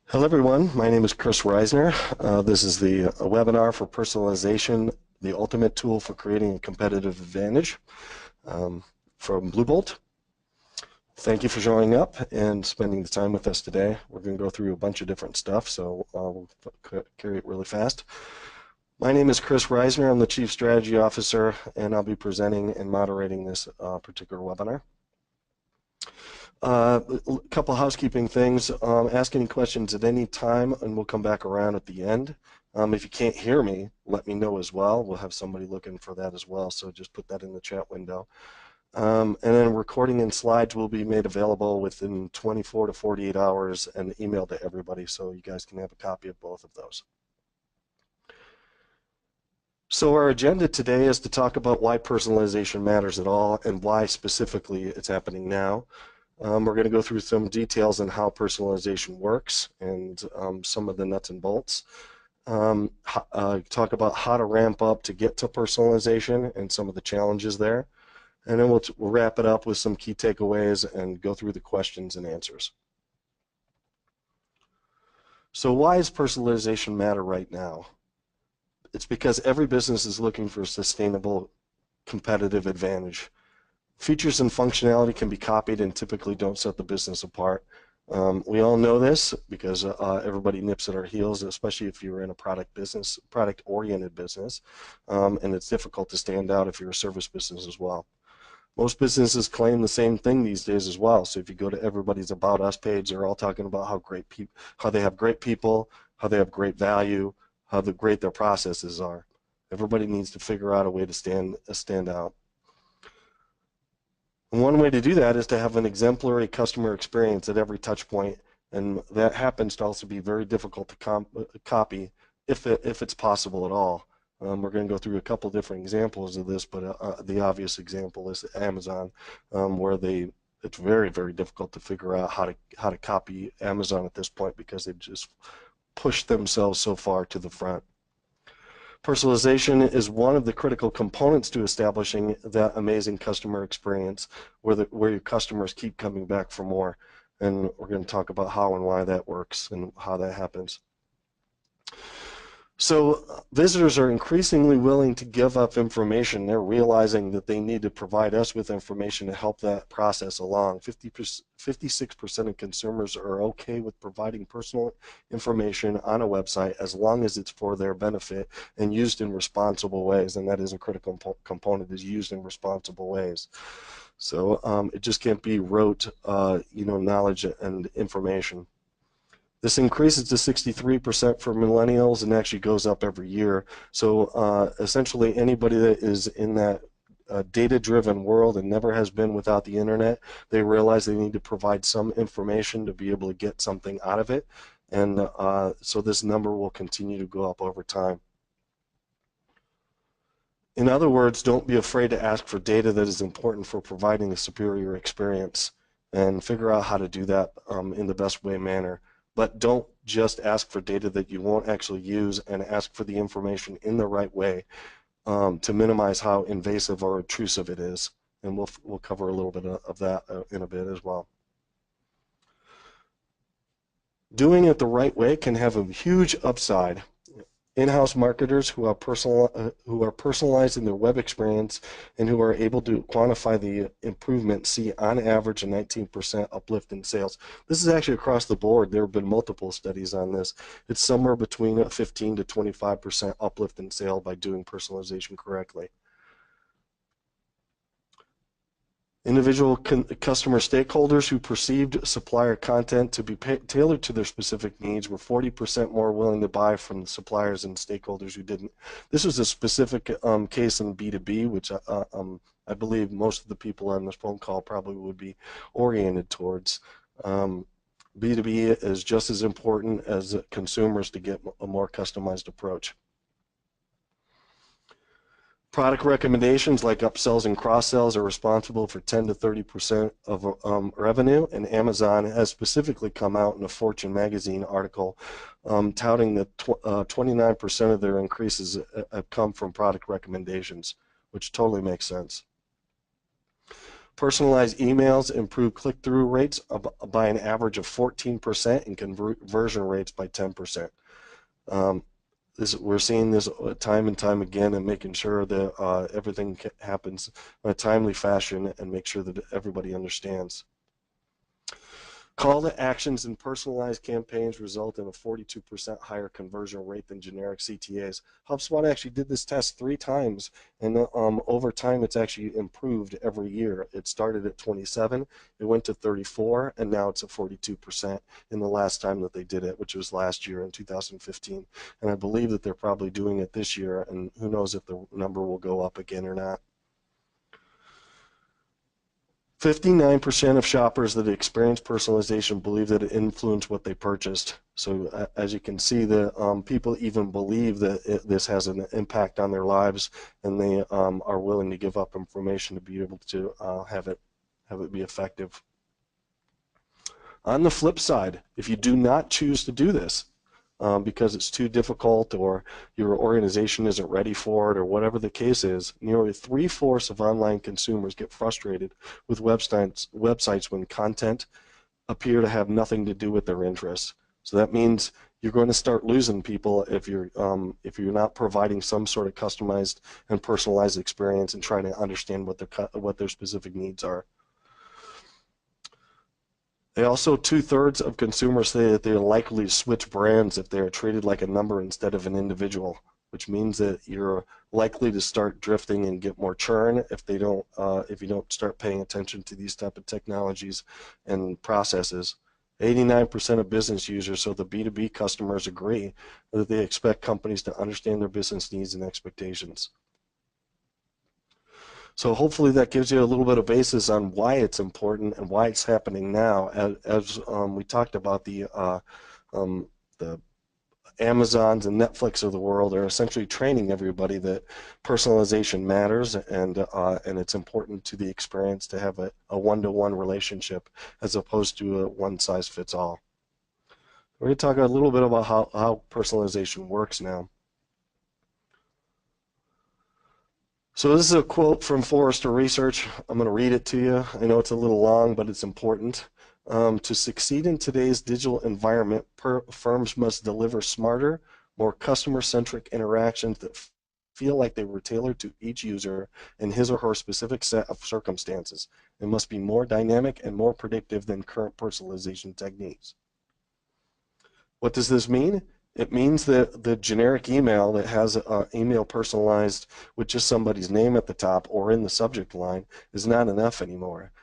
Hello everyone, my name is Chris Reisner. This is the webinar for Personalization, the ultimate tool for creating a competitive advantage um, from Bluebolt. Thank you for showing up and spending the time with us today. We're going to go through a bunch of different stuff, so we'll carry it really fast. My name is Chris Reisner. I'm the Chief Strategy Officer, and I'll be presenting and moderating this particular webinar. A couple housekeeping things. Ask any questions at any time, and we'll come back around at the end. If you can't hear me, let me know as well. We'll have somebody looking for that as well, so just put that in the chat window. And then recording and slides will be made available within 24 to 48 hours and emailed to everybody, so you guys can have a copy of both of those. So our agenda today is to talk about why personalization matters at all and why specifically it's happening now. We're going to go through some details on how personalization works and some of the nuts and bolts. Talk about how to ramp up to get to personalization and some of the challenges there. And then we'll wrap it up with some key takeaways and go through the questions and answers. So why does personalization matter right now? It's because every business is looking for a sustainable competitive advantage. Features and functionality can be copied and typically don't set the business apart. We all know this because everybody nips at our heels, especially if you're in a product-oriented business, and it's difficult to stand out if you're a service business as well. Most businesses claim the same thing these days as well. So if you go to everybody's About Us page, they're all talking about how they have great people, how they have great value, how great their processes are. Everybody needs to figure out a way to stand out. And one way to do that is to have an exemplary customer experience at every touch point, and that happens to also be very difficult to copy if it's possible at all. We're going to go through a couple different examples of this, but the obvious example is Amazon, where it's very, very difficult to figure out how to copy Amazon at this point because they've just pushed themselves so far to the front. Personalization is one of the critical components to establishing that amazing customer experience where your customers keep coming back for more. And we're going to talk about how and why that works and how that happens. So visitors are increasingly willing to give up information. They're realizing that they need to provide us with information to help that process along. 56% of consumers are okay with providing personal information on a website as long as it's for their benefit and used in responsible ways. And that is a critical component, is used in responsible ways. So it just can't be rote, knowledge and information. This increases to 63% for millennials and actually goes up every year. So essentially anybody that is in that data-driven world and never has been without the internet, they realize they need to provide some information to be able to get something out of it. And so this number will continue to go up over time. In other words, don't be afraid to ask for data that is important for providing a superior experience, and figure out how to do that in the best way manner. But don't just ask for data that you won't actually use, and ask for the information in the right way to minimize how invasive or intrusive it is. And we'll cover a little bit of that in a bit as well. Doing it the right way can have a huge upside. In-house marketers who are personalizing their web experience and who are able to quantify the improvement see on average a 19% uplift in sales. This is actually across the board. There have been multiple studies on this. It's somewhere between a 15 to 25% uplift in sale by doing personalization correctly. Individual customer stakeholders who perceived supplier content to be tailored to their specific needs were 40% more willing to buy from the suppliers and stakeholders who didn't. This was a specific case in B2B, which I believe most of the people on this phone call probably would be oriented towards. B2B is just as important as consumers to get a more customized approach. Product recommendations like upsells and cross-sells are responsible for 10 to 30% of revenue, and Amazon has specifically come out in a Fortune magazine article touting that 29% of their increases have come from product recommendations, which totally makes sense. Personalized emails improve click-through rates by an average of 14% and conversion rates by 10%. We're seeing this time and time again, and making sure that everything happens in a timely fashion and make sure that everybody understands. Call to actions and personalized campaigns result in a 42% higher conversion rate than generic CTAs. HubSpot actually did this test 3 times, and over time it's actually improved every year. It started at 27, it went to 34, and now it's at 42% in the last time that they did it, which was last year in 2015. And I believe that they're probably doing it this year, and who knows if the number will go up again or not. 59% of shoppers that experience personalization believe that it influenced what they purchased. So as you can see, the people even believe that this has an impact on their lives, and they are willing to give up information to be able to have it be effective. On the flip side, if you do not choose to do this, because it's too difficult or your organization isn't ready for it or whatever the case is, nearly 3/4 of online consumers get frustrated with websites when content appear to have nothing to do with their interests. So that means you're going to start losing people if you're not providing some sort of customized and personalized experience and trying to understand what their specific needs are. They also, 2/3 of consumers say that they're likely to switch brands if they are treated like a number instead of an individual, which means that you're likely to start drifting and get more churn if you don't start paying attention to these type of technologies and processes. 89% of business users, so the B2B customers, agree that they expect companies to understand their business needs and expectations. So hopefully that gives you a little bit of basis on why it's important and why it's happening now. As we talked about, the Amazons and Netflix of the world are essentially training everybody that personalization matters, and it's important to the experience to have a one-to-one relationship as opposed to a one-size-fits-all. We're going to talk a little bit about how personalization works now. So this is a quote from Forrester Research. I'm going to read it to you. I know it's a little long, but it's important. To succeed in today's digital environment, firms must deliver smarter, more customer-centric interactions that feel like they were tailored to each user and his or her specific set of circumstances. It must be more dynamic and more predictive than current personalization techniques. What does this mean? It means that the generic email that has an email personalized with just somebody's name at the top or in the subject line is not enough anymore.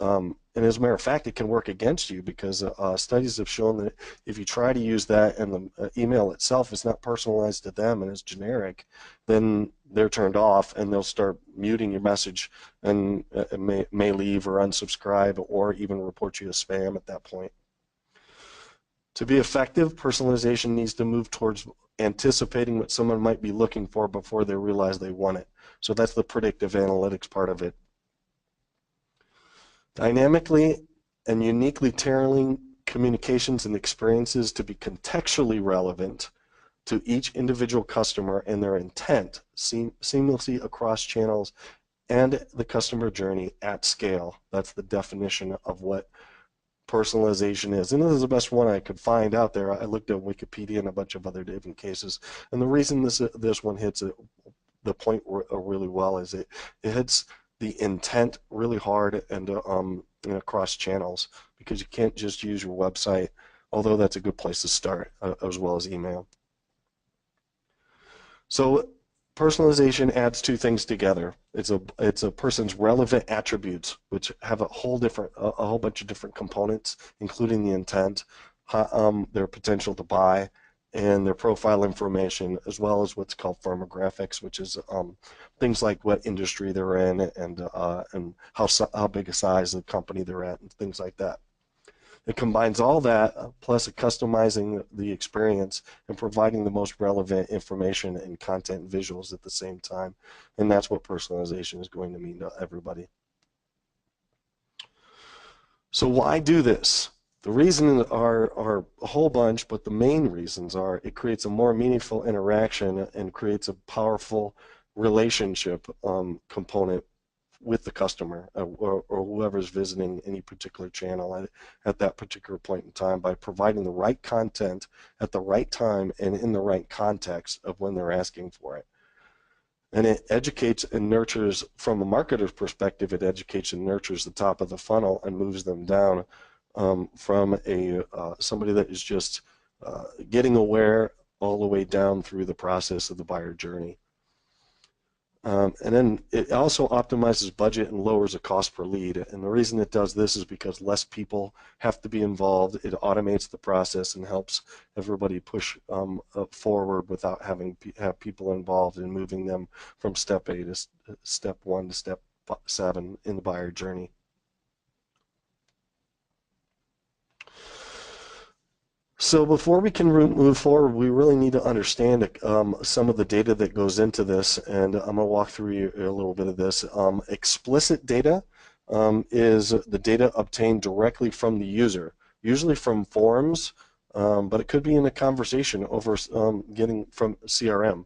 And as a matter of fact, it can work against you, because studies have shown that if you try to use that and the email itself is not personalized to them and is generic, then they're turned off and they'll start muting your message and may leave or unsubscribe or even report you as spam at that point. To be effective, personalization needs to move towards anticipating what someone might be looking for before they realize they want it. So that's the predictive analytics part of it. Dynamically and uniquely tailoring communications and experiences to be contextually relevant to each individual customer and their intent seamlessly across channels and the customer journey at scale. That's the definition of what personalization is. And this is the best one I could find out there. I looked at Wikipedia and a bunch of other different cases. And the reason this one hits the point really well is it hits the intent really hard and across channels, because you can't just use your website, although that's a good place to start, as well as email. So personalization adds 2 things together. It's a person's relevant attributes, which have a whole bunch of different components, including the intent, their potential to buy, and their profile information, as well as what's called firmographics, which is things like what industry they're in and how big a size of the company they're at and things like that. It combines all that, plus customizing the experience and providing the most relevant information and content and visuals at the same time. And that's what personalization is going to mean to everybody. So why do this? The reasons are a whole bunch, but the main reasons are it creates a more meaningful interaction and creates a powerful relationship component with the customer or whoever's visiting any particular channel at that particular point in time by providing the right content at the right time and in the right context of when they're asking for it. And it educates and nurtures, from a marketer's perspective, it educates and nurtures the top of the funnel and moves them down from somebody that is just getting aware all the way down through the process of the buyer journey. And then it also optimizes budget and lowers the cost per lead. And the reason it does this is because less people have to be involved. It automates the process and helps everybody push forward without having have people involved in moving them from step 8 to step 1 to step 7 in the buyer journey. So before we can move forward, we really need to understand some of the data that goes into this, and I'm going to walk through a little bit of this. Explicit data is the data obtained directly from the user, usually from forums, but it could be in a conversation over getting from CRM,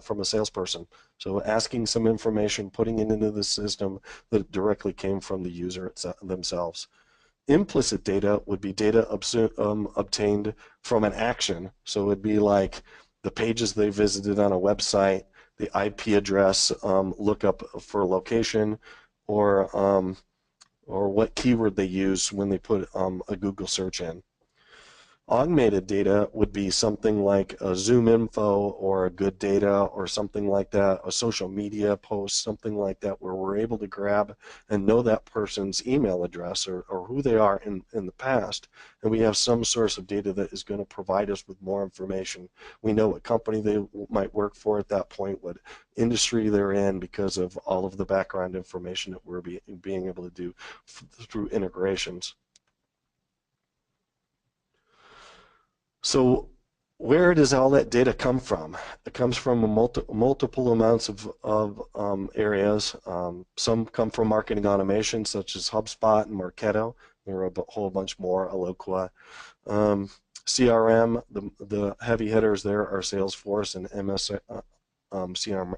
from a salesperson. So asking some information, putting it into the system that directly came from the user themselves. Implicit data would be data obtained from an action. So it would be like the pages they visited on a website, the IP address lookup for location, or what keyword they use when they put a Google search in. Augmented data would be something like a Zoom info or a good data or something like that, a social media post, something like that, where we're able to grab and know that person's email address or who they are in the past, and we have some source of data that is going to provide us with more information. We know what company they might work for at that point, what industry they're in, because of all of the background information that we're being able to do through integrations. So where does all that data come from? It comes from multiple amounts of areas. Some come from marketing automation, such as HubSpot and Marketo. There are a whole bunch more, Eloqua. CRM, the heavy hitters there are Salesforce and CRM,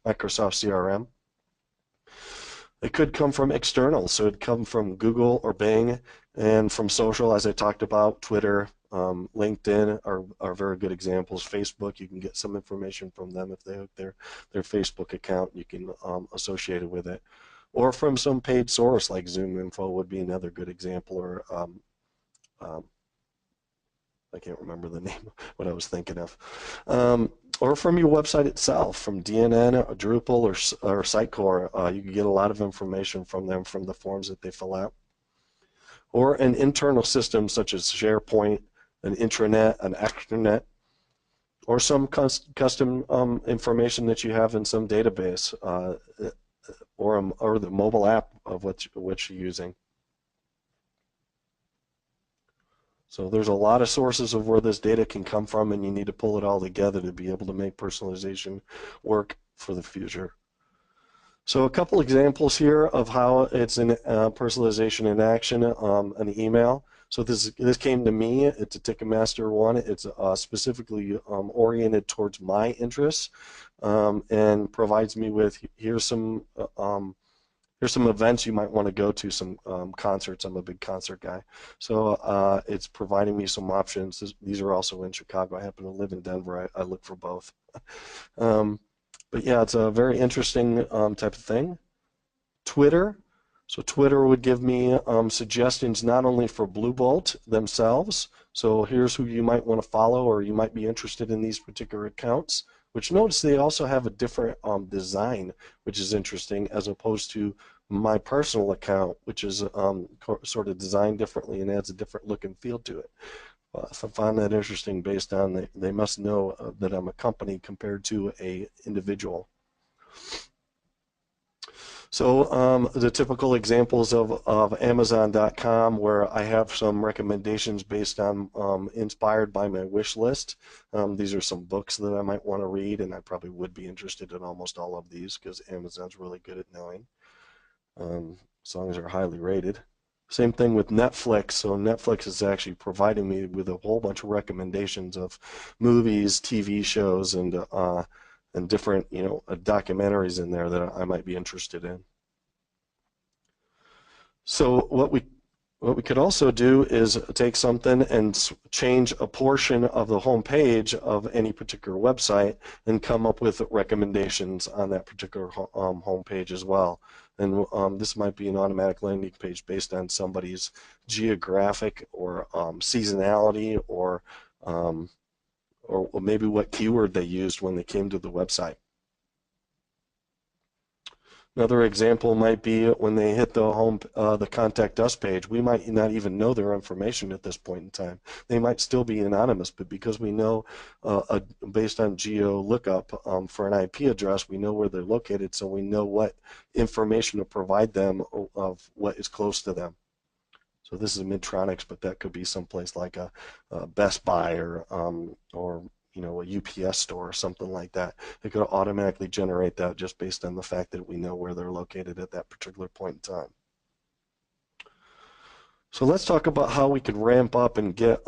Microsoft CRM. It could come from external, so it'd come from Google or Bing, and from social, as I talked about, Twitter, LinkedIn are very good examples. Facebook, you can get some information from them if they hook their Facebook account, you can associate it with it. Or from some paid source like Zoom Info would be another good example, or I can't remember the name, what I was thinking of. Or from your website itself, from DNN, or Drupal, or Sitecore. You can get a lot of information from them from the forms that they fill out. Or an internal system such as SharePoint, an intranet, an extranet, or some custom information that you have in some database, or the mobile app of what you're using. So there's a lot of sources of where this data can come from, and you need to pull it all together to be able to make personalization work for the future. So a couple examples here of how it's in personalization in action, an email. So this came to me. It's a Ticketmaster one. It's specifically oriented towards my interests, and provides me with here's some events you might want to go to, some concerts. I'm a big concert guy. So it's providing me some options. These are also in Chicago. I happen to live in Denver. I look for both. But yeah, it's a very interesting type of thing. Twitter. So Twitter would give me suggestions not only for Blue Bolt themselves. So here's who you might want to follow, or you might be interested in these particular accounts, which notice they also have a different design, which is interesting, as opposed to my personal account, which is sort of designed differently and adds a different look and feel to it. I find that interesting, based on they must know that I'm a company compared to a individual. So the typical examples of Amazon.com, where I have some recommendations based on inspired by my wish list. These are some books that I might want to read, and I probably would be interested in almost all of these because Amazon's really good at knowing, as long as they're highly rated. Same thing with Netflix. So Netflix is actually providing me with a whole bunch of recommendations of movies, TV shows, and different documentaries in there that I might be interested in. So what we could also do is take something and change a portion of the home page of any particular website and come up with recommendations on that particular home page as well. And this might be an automatic landing page based on somebody's geographic or seasonality um, or maybe what keyword they used when they came to the website. Another example might be when they hit the contact us page, we might not even know their information at this point in time. They might still be anonymous, but because we know, based on geo lookup for an IP address, we know where they're located, so we know what information to provide them of what is close to them. So this is Midtronics, but that could be someplace like a Best Buy or a UPS store or something like that. It could automatically generate that just based on the fact that we know where they're located at that particular point in time. So let's talk about how we could ramp up and get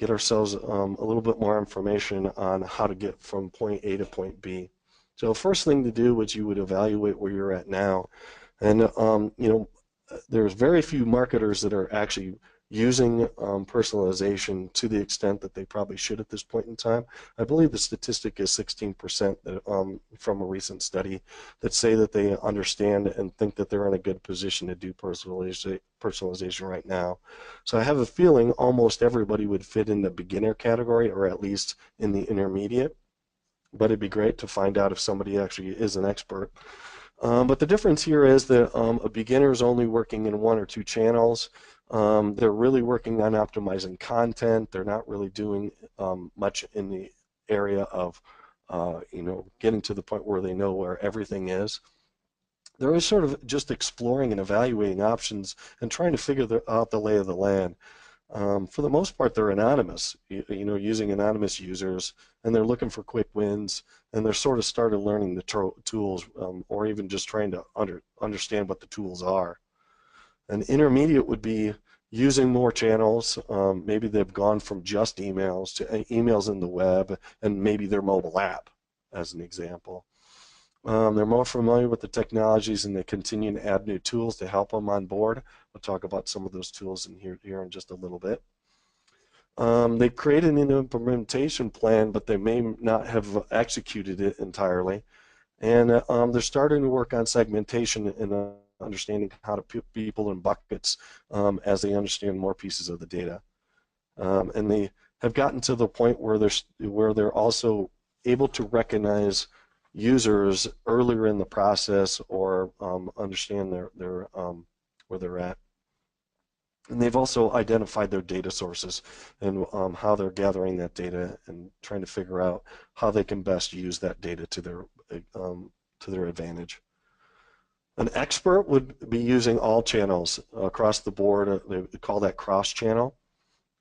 ourselves a little bit more information on how to get from point A to point B. So first thing to do is you would evaluate where you're at now, and there's very few marketers that are actually using personalization to the extent that they probably should at this point in time. I believe the statistic is 16% from a recent study that say that they understand and think that they're in a good position to do personalization right now. So I have a feeling almost everybody would fit in the beginner category or at least in the intermediate, but it'd be great to find out if somebody actually is an expert. But the difference here is that a beginner is only working in one or two channels. They're really working on optimizing content. They're not really doing much in the area of, getting to the point where they know where everything is. They're sort of just exploring and evaluating options and trying to figure out the lay of the land. For the most part, they're anonymous, using anonymous users, and they're looking for quick wins, and they're sort of started learning the tools, or even just trying to understand what the tools are. An intermediate would be using more channels. Maybe they've gone from just emails to emails in the web, and maybe their mobile app, as an example. They're more familiar with the technologies, and they continue to add new tools to help them on board. We'll talk about some of those tools here in just a little bit. They created an implementation plan, but they may not have executed it entirely. And they're starting to work on segmentation and understanding how to put people in buckets as they understand more pieces of the data. And they have gotten to the point where they're also able to recognize users earlier in the process or understand where they're at. And they've also identified their data sources and how they're gathering that data and trying to figure out how they can best use that data to their advantage. An expert would be using all channels across the board. They call that cross-channel.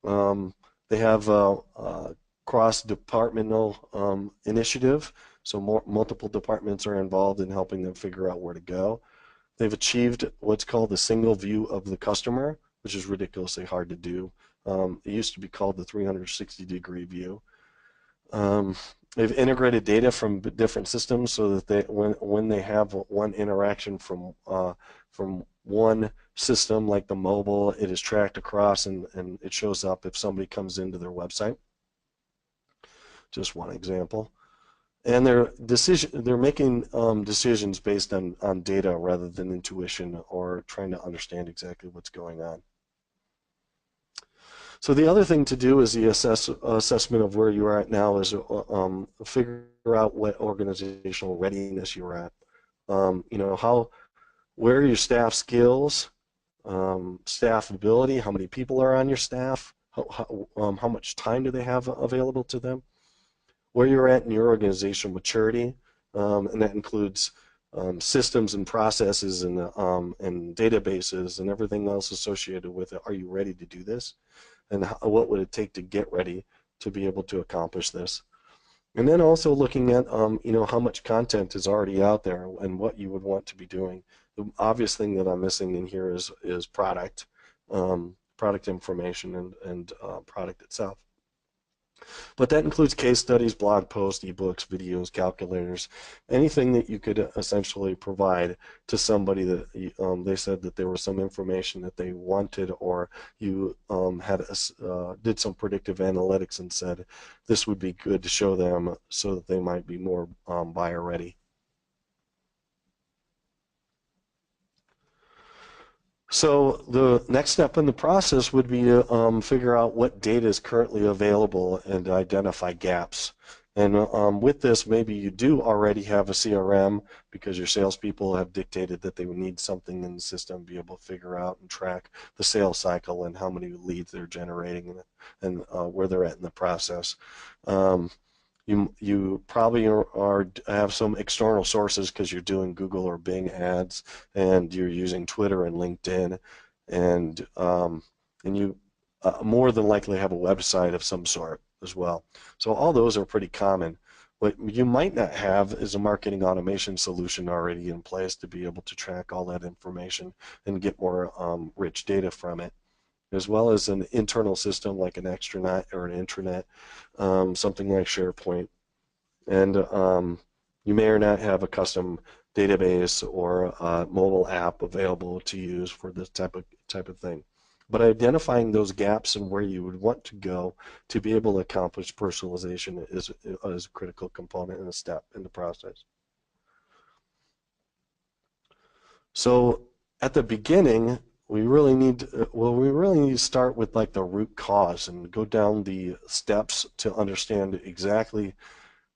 They have a cross-departmental initiative, so multiple departments are involved in helping them figure out where to go. They've achieved what's called the single view of the customer, which is ridiculously hard to do. It used to be called the 360-degree view. They've integrated data from different systems so that when they have one interaction from one system, like the mobile, it is tracked across and it shows up if somebody comes into their website. Just one example. And they're making decisions based on data rather than intuition or trying to understand exactly what's going on. So the other thing to do is the assessment of where you are at now is figure out what organizational readiness you're at. Where are your staff skills, staff ability, how many people are on your staff, how much time do they have available to them, where you're at in your organizational maturity, and that includes systems and processes and databases and everything else associated with it. Are you ready to do this? And what would it take to get ready to be able to accomplish this? And then also looking at how much content is already out there and what you would want to be doing. The obvious thing that I'm missing in here is product information and product itself. But that includes case studies, blog posts, ebooks, videos, calculators, anything that you could essentially provide to somebody that they said that there was some information that they wanted, or you did some predictive analytics and said this would be good to show them so that they might be more buyer ready. So the next step in the process would be to figure out what data is currently available and identify gaps. And with this, maybe you do already have a CRM because your salespeople have dictated that they would need something in the system to be able to figure out and track the sales cycle and how many leads they're generating and where they're at in the process. You probably have some external sources because you're doing Google or Bing ads, and you're using Twitter and LinkedIn, and you more than likely have a website of some sort as well. So all those are pretty common. What you might not have is a marketing automation solution already in place to be able to track all that information and get more rich data from it, as well as an internal system like an extranet or an intranet, something like SharePoint. And you may or not have a custom database or a mobile app available to use for this type of thing. But identifying those gaps and where you would want to go to be able to accomplish personalization is a critical component and a step in the process. So at the beginning, we really need to start with like the root cause and go down the steps to understand exactly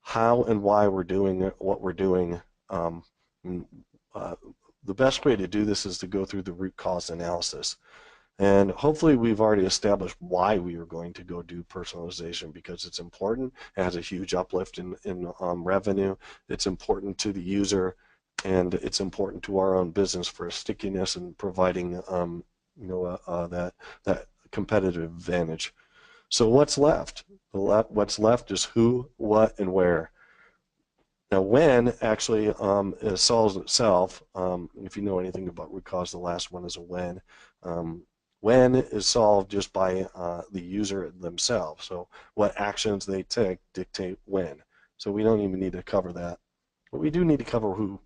how and why we're doing what we're doing. The best way to do this is to go through the root cause analysis. And hopefully we've already established why we are going to go do personalization, because it's important. It has a huge uplift in revenue. It's important to the user, and it's important to our own business for stickiness and providing that competitive advantage. So what's left? What's left is who, what, and where. Now, when actually it solves itself. If you know anything about root cause, the last one is a when. When is solved just by the user themselves. So what actions they take dictate when. So we don't even need to cover that. But we do need to cover who.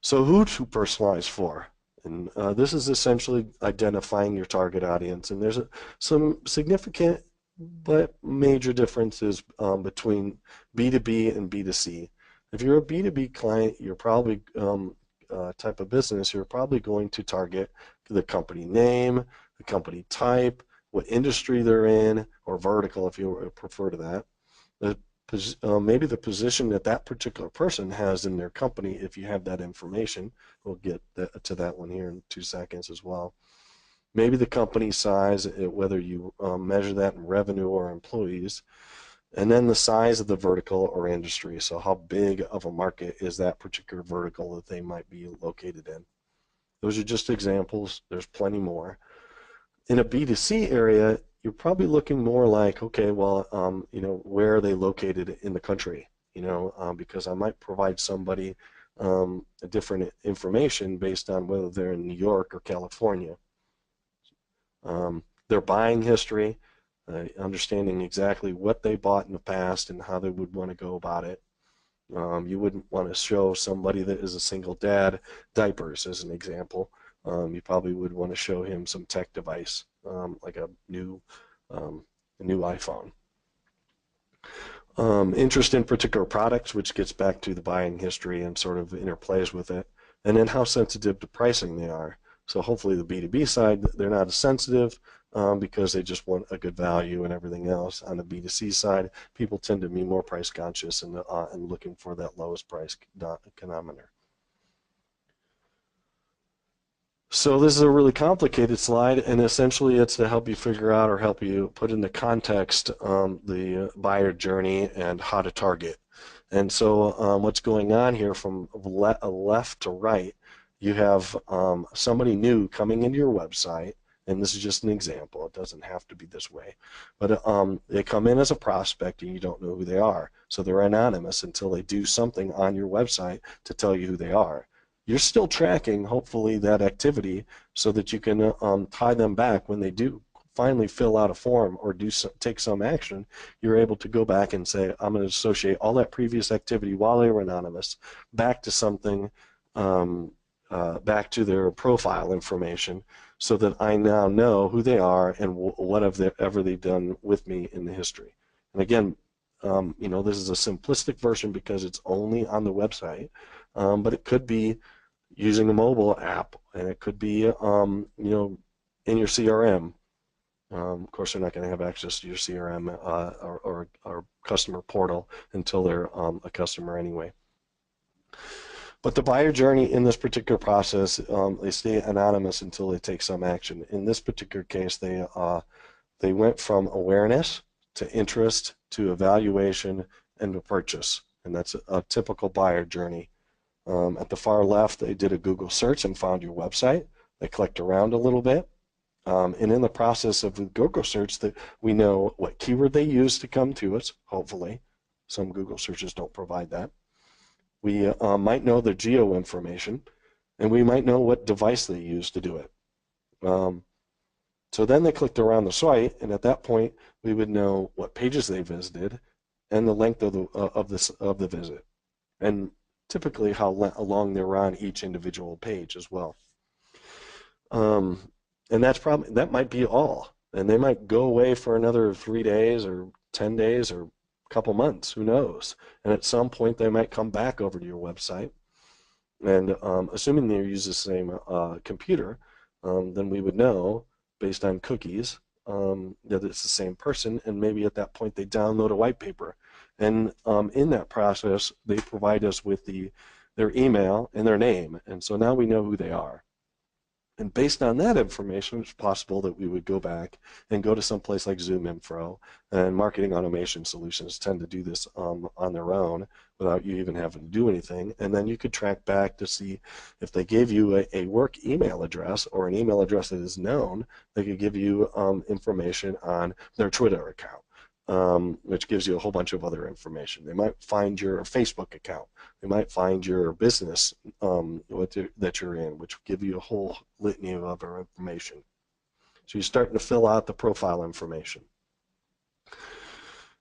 So who to personalize for. And this is essentially identifying your target audience. And there's some significant but major differences between B2B and B2C. If you're a B2B client, you're probably type of business, you're probably going to target the company name, the company type, what industry they're in, or vertical if you prefer to that. Maybe the position that that particular person has in their company, if you have that information. We'll get to that one here in 2 seconds as well. Maybe the company size, whether you measure that in revenue or employees, and then the size of the vertical or industry. So how big of a market is that particular vertical that they might be located in? Those are just examples. There's plenty more. In a B2C area, you're probably looking more like, okay, well, where are they located in the country? Because I might provide somebody a different information based on whether they're in New York or California. Their buying history, understanding exactly what they bought in the past and how they would want to go about it. You wouldn't want to show somebody that is a single dad diapers as an example. You probably would want to show him some tech device, like a new iPhone. Interest in particular products, which gets back to the buying history and sort of interplays with it, and then how sensitive to pricing they are. So hopefully the B2B side, they're not as sensitive because they just want a good value and everything else. On the B2C side, people tend to be more price conscious and looking for that lowest price denominator. So this is a really complicated slide, and essentially it's to help you figure out or help you put into context the buyer journey and how to target. And so what's going on here from left to right, you have somebody new coming into your website, and this is just an example. It doesn't have to be this way. But they come in as a prospect and you don't know who they are. So they're anonymous until they do something on your website to tell you who they are. You're still tracking, hopefully, that activity so that you can tie them back when they do finally fill out a form or take some action, you're able to go back and say, I'm going to associate all that previous activity while they were anonymous back to something, back to their profile information, so that I now know who they are and whatever they've done with me in the history. And again, this is a simplistic version because it's only on the website, but it could be using a mobile app, and it could be, in your CRM. Of course, they're not going to have access to your CRM or customer portal until they're a customer anyway. But the buyer journey in this particular process, they stay anonymous until they take some action. In this particular case, they went from awareness to interest to evaluation and to purchase, and that's a typical buyer journey. At the far left, they did a Google search and found your website. They clicked around a little bit. And in the process of the Google search, that we know what keyword they used to come to us, hopefully. Some Google searches don't provide that. We might know their geo information, and we might know what device they used to do it. So then they clicked around the site, and at that point, we would know what pages they visited and the length of the visit, and typically how long they were on each individual page as well. And that might be all, and they might go away for another 3 days or 10 days or a couple months, who knows? And at some point they might come back over to your website, and assuming they use the same computer, then we would know based on cookies that it's the same person, and maybe at that point they download a white paper, and in that process they provide us with their email and their name, and so now we know who they are. And based on that information, it's possible that we would go back and go to some place like ZoomInfo, and marketing automation solutions tend to do this on their own without you even having to do anything. And then you could track back to see if they gave you a work email address or an email address that is known, they could give you information on their Twitter account, which gives you a whole bunch of other information. They might find your Facebook account. They might find your business that you're in, which will give you a whole litany of other information. So you're starting to fill out the profile information.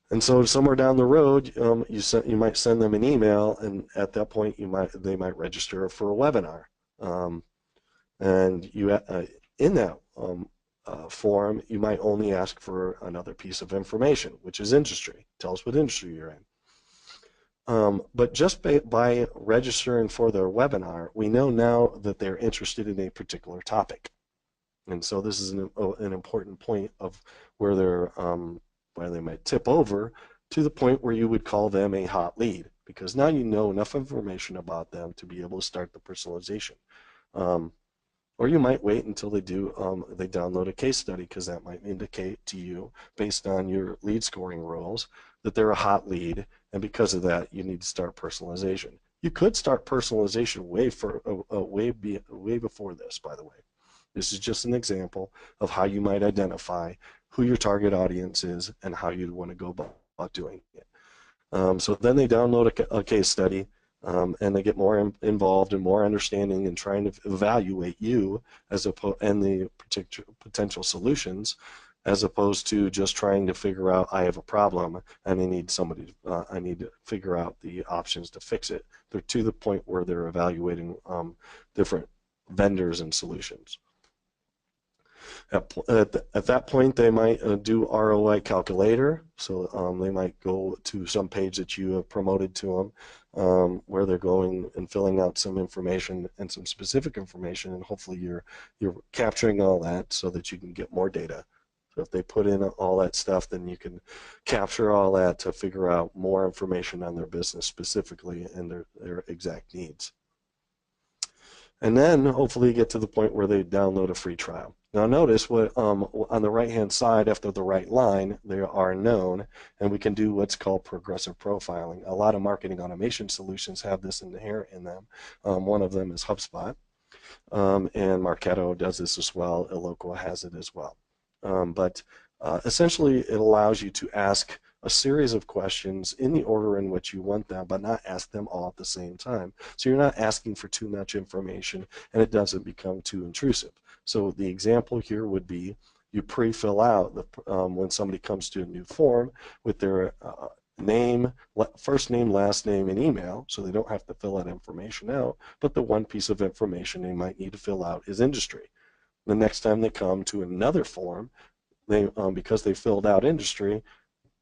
And so somewhere down the road, you might send them an email, and at that point, they might register for a webinar. And in that form, you might only ask for another piece of information, which is industry. Tell us what industry you're in. But just by registering for their webinar, we know now that they're interested in a particular topic. And so this is an important point of where they might tip over to the point where you would call them a hot lead, because now you know enough information about them to be able to start the personalization. Or you might wait until they download a case study, because that might indicate to you, based on your lead scoring rules, that they're a hot lead, and because of that, you need to start personalization. You could start personalization way before this, by the way. This is just an example of how you might identify who your target audience is and how you'd want to go about doing it. So then they download a case study, and they get more involved and more understanding in trying to evaluate you and the potential solutions, as opposed to just trying to figure out, I have a problem and I need to figure out the options to fix it. They're to the point where they're evaluating different vendors and solutions. At that point, they might do ROI calculator, so they might go to some page that you have promoted to them, where they're going and filling out some information and some specific information, and hopefully you're capturing all that so that you can get more data. So if they put in all that stuff, then you can capture all that to figure out more information on their business specifically and their exact needs. And then hopefully you get to the point where they download a free trial. Now notice what on the right-hand side, after the right line, they are known, and we can do what's called progressive profiling. A lot of marketing automation solutions have this inherent in them. One of them is HubSpot, and Marketo does this as well. Eloqua has it as well. But essentially, it allows you to ask a series of questions in the order in which you want them, but not ask them all at the same time. So you're not asking for too much information, and it doesn't become too intrusive. So the example here would be, you pre-fill out when somebody comes to a new form with their name, first name, last name, and email, so they don't have to fill that information out. But the one piece of information they might need to fill out is industry. The next time they come to another form, they because they filled out industry,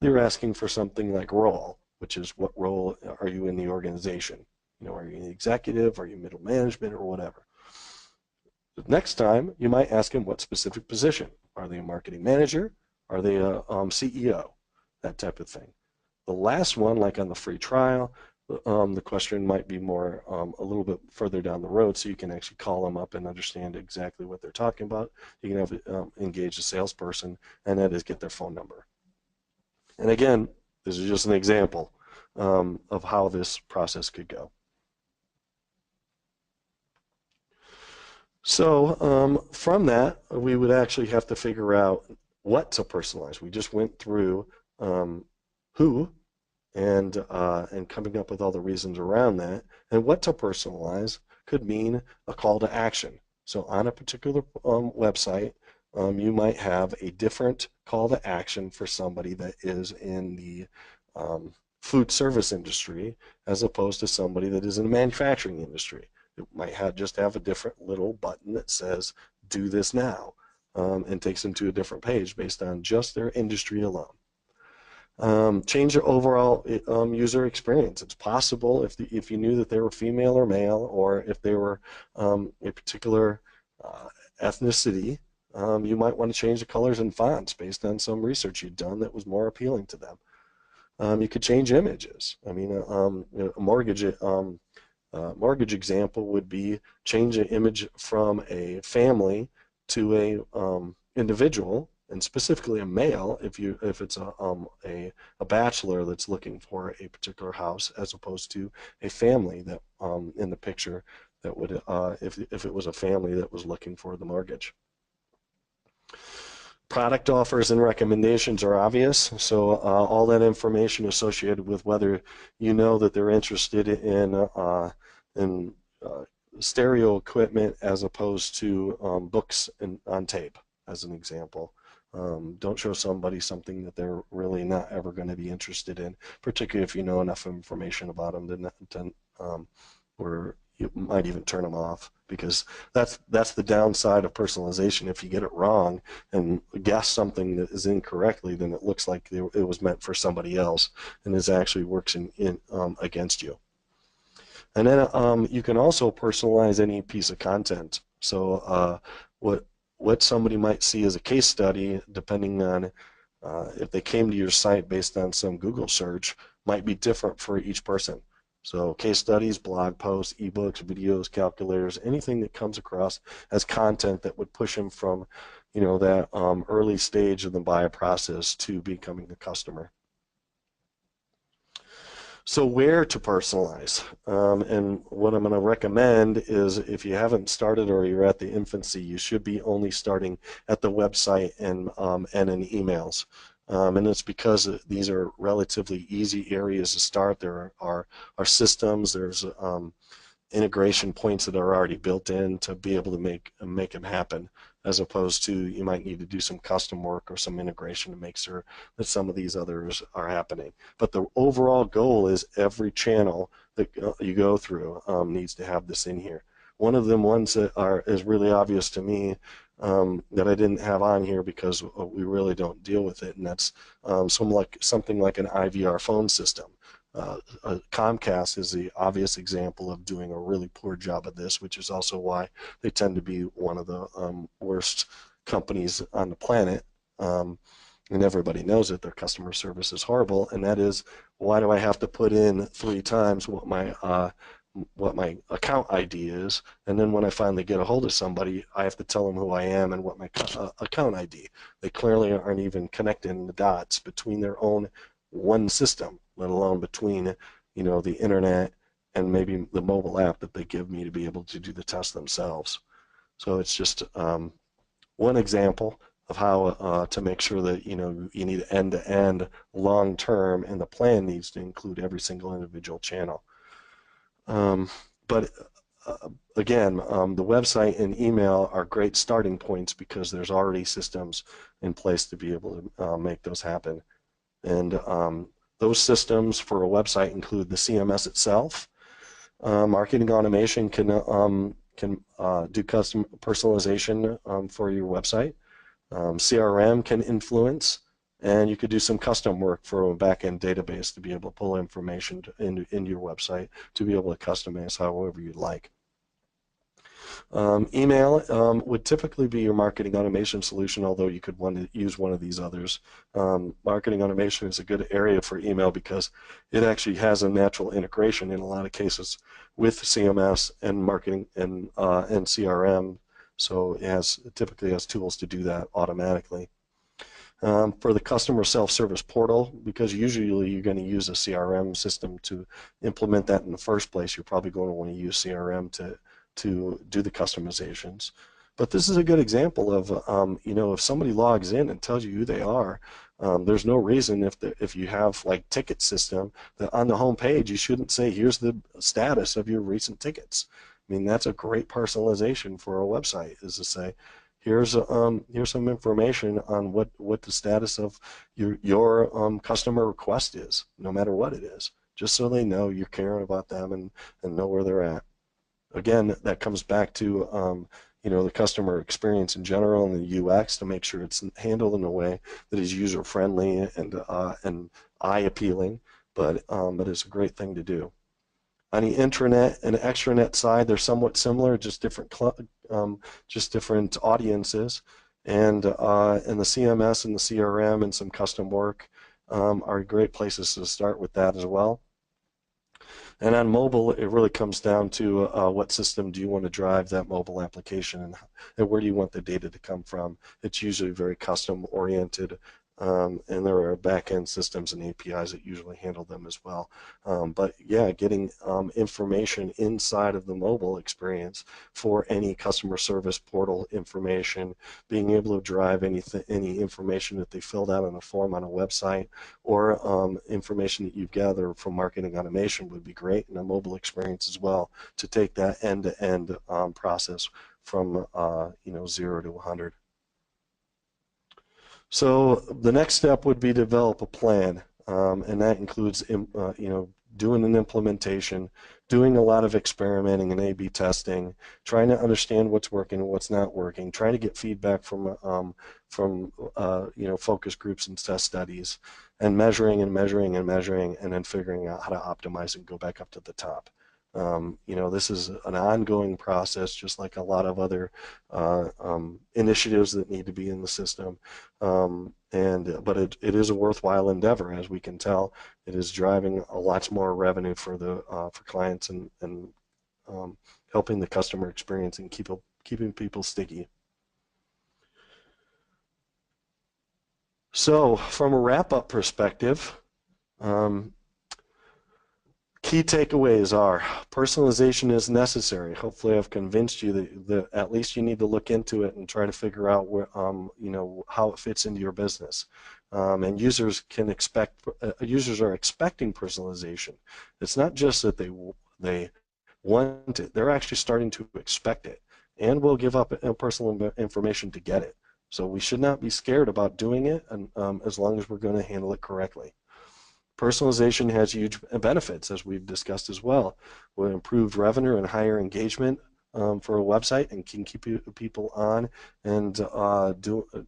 they're asking for something like role, which is what role are you in the organization? Are you an executive? Are you middle management or whatever? The next time, you might ask them what specific position. Are they a marketing manager? Are they a CEO? That type of thing. The last one, like on the free trial, the question might be more a little bit further down the road, so you can actually call them up and understand exactly what they're talking about. You can have engage a salesperson, and that is get their phone number. And again, this is just an example of how this process could go. So from that, we would actually have to figure out what to personalize. We just went through who and coming up with all the reasons around that. And what to personalize could mean a call to action. So on a particular website, you might have a different call to action for somebody that is in the food service industry as opposed to somebody that is in the manufacturing industry. It might just have a different little button that says, do this now, and takes them to a different page based on just their industry alone. Change your overall user experience. It's possible if you knew that they were female or male, or if they were a particular ethnicity, you might want to change the colors and fonts based on some research you'd done that was more appealing to them. You could change images. I mean, a mortgage example would be change an image from a family to a individual, and specifically a male if it's a bachelor that's looking for a particular house, as opposed to a family that in the picture that would if it was a family that was looking for the mortgage. Product offers and recommendations are obvious, so all that information associated with whether you know that they're interested in stereo equipment as opposed to books on tape, as an example. Don't show somebody something that they're really not ever going to be interested in, particularly if you know enough information about them where you might even turn them off, because that's the downside of personalization. If you get it wrong and guess something that is incorrectly, then it looks like it was meant for somebody else, and it actually works against you. And then you can also personalize any piece of content. So what somebody might see as a case study, depending on if they came to your site based on some Google search, might be different for each person. So case studies, blog posts, ebooks, videos, calculators, anything that comes across as content that would push them from, that early stage of the buy process to becoming a customer. So where to personalize? And what I'm going to recommend is, if you haven't started or you're at the infancy, you should be only starting at the website and in emails. And it's because these are relatively easy areas to start. There are systems, there's integration points that are already built in to be able to make them happen, as opposed to you might need to do some custom work or some integration to make sure that some of these others are happening. But the overall goal is every channel that you go through needs to have this in here. One of them ones that is really obvious to me that I didn't have on here because we really don't deal with it, and that's something like an IVR phone system. Comcast is the obvious example of doing a really poor job of this, which is also why they tend to be one of the worst companies on the planet. And everybody knows it. Their customer service is horrible, and that is, why do I have to put in 3 times what my account ID is, and then when I finally get a hold of somebody, I have to tell them who I am and what my account ID. They clearly aren't even connecting the dots between their own one system, let alone between the internet and maybe the mobile app that they give me to be able to do the test themselves. So it's just one example of how to make sure that you need end-to-end long-term, and the plan needs to include every single individual channel. But again, the website and email are great starting points because there's already systems in place to be able to make those happen. And those systems for a website include the CMS itself. Marketing automation can do custom personalization for your website. CRM can influence, and you could do some custom work for a back-end database to be able to pull information into your website to be able to customize however you'd like. Email would typically be your marketing automation solution, although you could want to use one of these others. Marketing automation is a good area for email because it actually has a natural integration in a lot of cases with CMS and marketing and CRM. So it typically has tools to do that automatically. For the customer self-service portal, because usually you're going to use a CRM system to implement that in the first place, you're probably going to want to use CRM to do the customizations. But this is a good example of, if somebody logs in and tells you who they are, there's no reason if you have like ticket system that on the home page you shouldn't say here's the status of your recent tickets. I mean, that's a great personalization for a website, is to say here's some information on what the status of your customer request is, no matter what it is, just so they know you're caring about them and know where they're at. Again, that comes back to the customer experience in general and the UX to make sure it's handled in a way that is user friendly and eye appealing, but it's a great thing to do. On the intranet and extranet side, they're somewhat similar, just different audiences, and the CMS and the CRM and some custom work are great places to start with that as well. And on mobile, it really comes down to what system do you want to drive that mobile application, and where do you want the data to come from. It's usually very custom oriented, and there are back-end systems and APIs that usually handle them as well. But yeah, getting information inside of the mobile experience for any customer service portal information, being able to drive any information that they filled out on a form on a website, or information that you've gathered from marketing automation would be great in a mobile experience as well, to take that end-to-end process from 0 to 100. So the next step would be to develop a plan, and that includes doing an implementation, doing a lot of experimenting and A/B testing, trying to understand what's working and what's not working, trying to get feedback from focus groups and test studies, and measuring and measuring and measuring, and then figuring out how to optimize and go back up to the top. This is an ongoing process, just like a lot of other initiatives that need to be in the system. But it is a worthwhile endeavor, as we can tell. It is driving a lot more revenue for clients and helping the customer experience and keeping people sticky. So, from a wrap-up perspective, key takeaways are personalization is necessary. Hopefully I've convinced you that at least you need to look into it and try to figure out where, how it fits into your business. And users are expecting personalization. It's not just that they want it, they're actually starting to expect it, and will give up personal information to get it. So we should not be scared about doing it, and as long as we're going to handle it correctly. Personalization has huge benefits, as we've discussed as well, with improved revenue and higher engagement for a website, and can keep people on and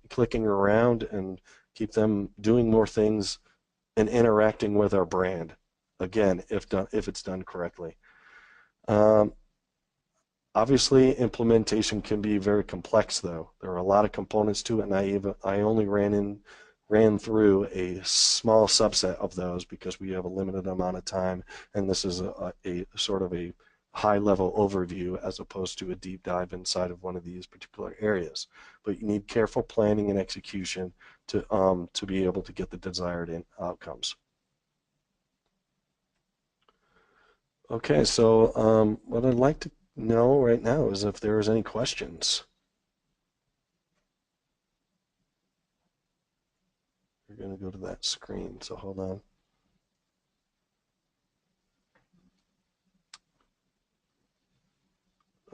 clicking around and keep them doing more things and interacting with our brand. Again, if it's done correctly. Obviously, implementation can be very complex, though. There are a lot of components to it, and I only ran through a small subset of those because we have a limited amount of time, and this is a sort of a high-level overview as opposed to a deep dive inside of one of these particular areas. But you need careful planning and execution to be able to get the desired outcomes. Okay, so what I'd like to know right now is if there's any questions. We're going to go to that screen, so hold on.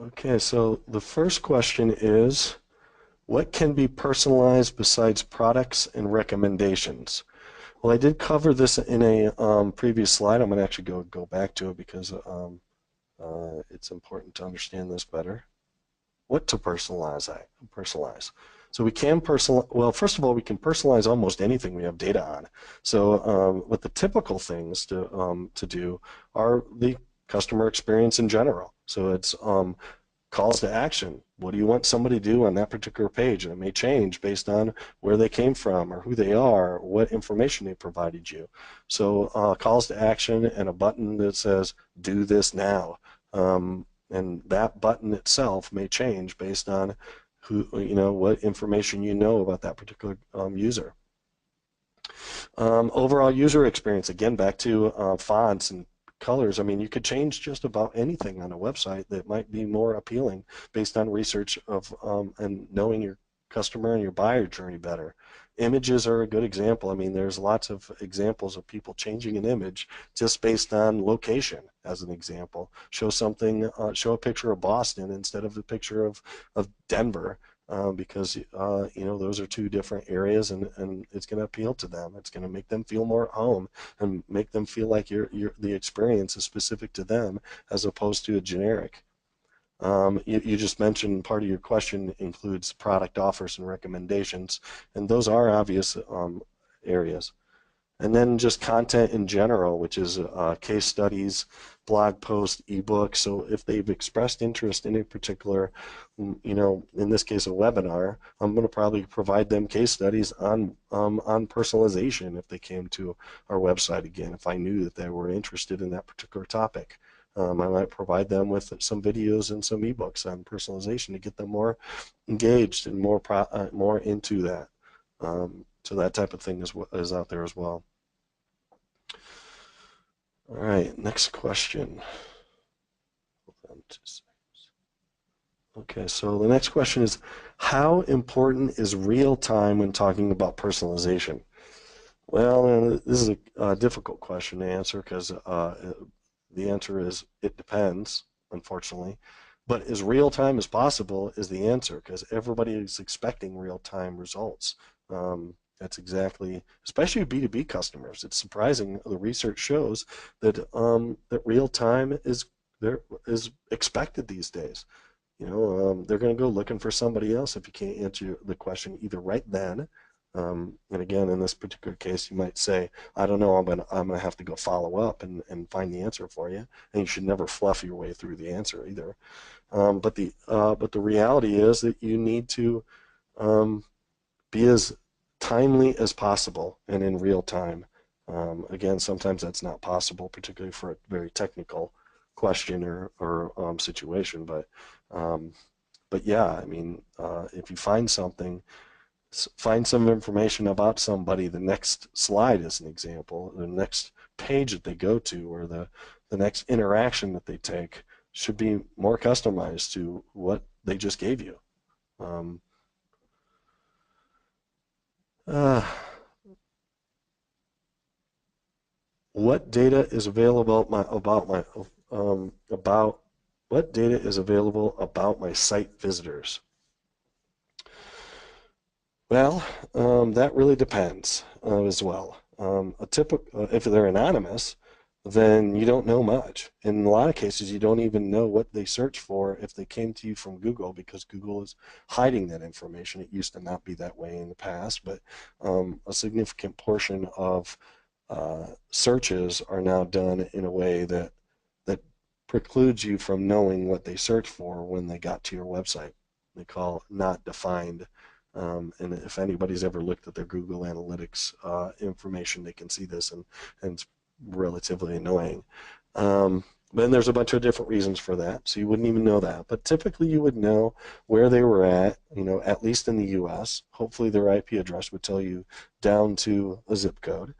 Okay, so the first question is, what can be personalized besides products and recommendations? Well, I did cover this in a previous slide. I'm going to actually go back to it because it's important to understand this better. What to personalize. So we can personalize, well, first of all, we can personalize almost anything we have data on. So what the typical things to do are the customer experience in general. So it's calls to action. What do you want somebody to do on that particular page? And it may change based on where they came from or who they are, or what information they provided you. So calls to action and a button that says, do this now. And that button itself may change based on who, what information you know about that particular user. Overall user experience, again, back to fonts and colors. I mean, you could change just about anything on a website that might be more appealing based on research of and knowing your customer and your buyer journey better. Images are a good example. I mean, there's lots of examples of people changing an image just based on location, as an example. Show something, show a picture of Boston instead of the picture of Denver, because those are two different areas, and it's going to appeal to them. It's going to make them feel more at home and make them feel like the experience is specific to them as opposed to a generic. You just mentioned part of your question includes product offers and recommendations, and those are obvious areas. And then just content in general, which is case studies, blog posts, ebooks. So if they've expressed interest in a particular, in this case, a webinar, I'm going to probably provide them case studies on personalization if they came to our website again, if I knew that they were interested in that particular topic. I might provide them with some videos and some ebooks on personalization to get them more engaged and more into that. So that type of thing is out there as well. All right, next question. Okay, so the next question is, how important is real time when talking about personalization? Well, this is a difficult question to answer because the answer is it depends, unfortunately. But as real time as possible is the answer because everybody is expecting real time results. That's exactly, especially B2B customers. It's surprising. The research shows that that real time is expected these days. They're going to go looking for somebody else if you can't answer the question either right then. And again, in this particular case, you might say, I don't know, I'm gonna have to go follow up and find the answer for you. And you should never fluff your way through the answer either. But the reality is that you need to be as timely as possible and in real time. Again, sometimes that's not possible, particularly for a very technical question or situation. But yeah, I mean, if you find something, find some information about somebody, the next slide is an example, the next page that they go to, or the next interaction that they take should be more customized to what they just gave you. Um, uh, what data is available about what data is available about my site visitors? Well, that really depends as well. If they're anonymous, then you don't know much. In a lot of cases, you don't even know what they search for if they came to you from Google because Google is hiding that information. It used to not be that way in the past, but a significant portion of searches are now done in a way that precludes you from knowing what they searched for when they got to your website. They call not defined. And if anybody's ever looked at their Google Analytics information, they can see this, and it's relatively annoying. But then there's a bunch of different reasons for that, so you wouldn't even know that. But typically you would know where they were at least in the US. Hopefully their IP address would tell you down to a zip code.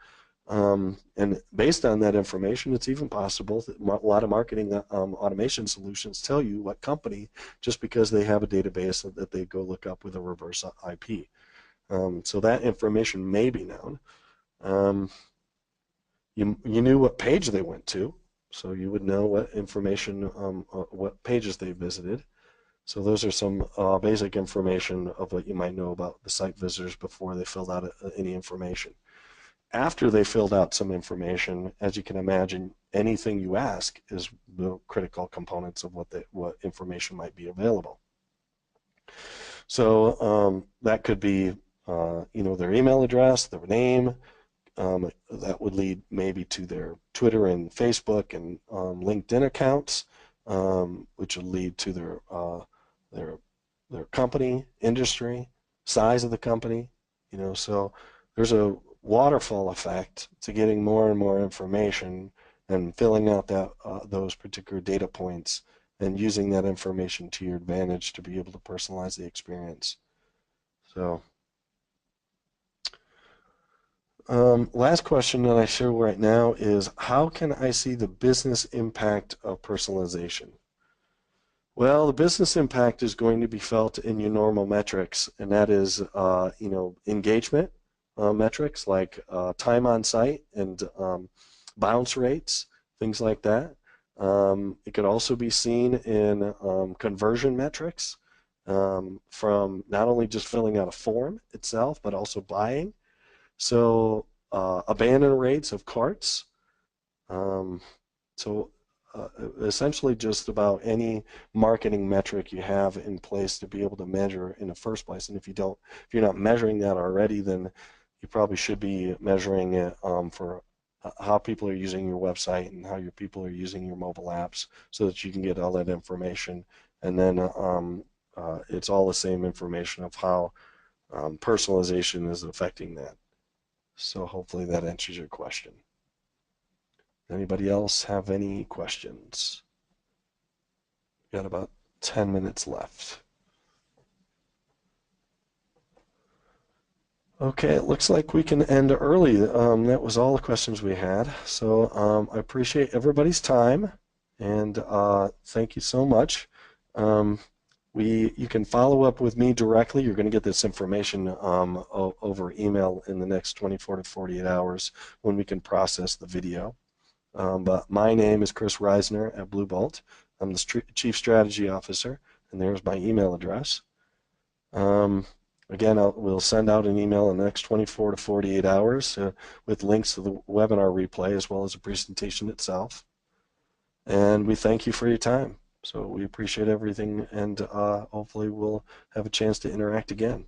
And based on that information, it's even possible that a lot of marketing automation solutions tell you what company just because they have a database that they go look up with a reverse IP. So that information may be known. You knew what page they went to, So you would know what information, what pages they visited. So those are some basic information of what you might know about the site visitors before they filled out any information. After they filled out some information, as you can imagine, anything you ask is the critical components of what information might be available. So that could be, their email address, their name. That would lead maybe to their Twitter and Facebook and LinkedIn accounts, which would lead to their their company, industry, size of the company. So there's a waterfall effect to getting more and more information and filling out those particular data points and using that information to your advantage to be able to personalize the experience. So last question that I share right now is, how can I see the business impact of personalization? Well, the business impact is going to be felt in your normal metrics, and that is, engagement metrics like time on site and bounce rates, things like that. It could also be seen in conversion metrics from not only just filling out a form itself, but also buying. So abandon rates of carts. Um, so essentially just about any marketing metric you have in place to be able to measure in the first place. And if you're not measuring that already, then you probably should be measuring it for how people are using your website and how your people are using your mobile apps so that you can get all that information. And then it's all the same information of how personalization is affecting that. So hopefully that answers your question. Anybody else have any questions? We've got about 10 minutes left. Okay, it looks like we can end early. That was all the questions we had. So I appreciate everybody's time, and thank you so much. You can follow up with me directly. You're going to get this information over email in the next 24 to 48 hours when we can process the video. But my name is Chris Reisner at Blue Bolt. I'm the Chief Strategy Officer, and there's my email address. Again, we'll send out an email in the next 24 to 48 hours with links to the webinar replay as well as the presentation itself. And we thank you for your time. So we appreciate everything, and hopefully we'll have a chance to interact again.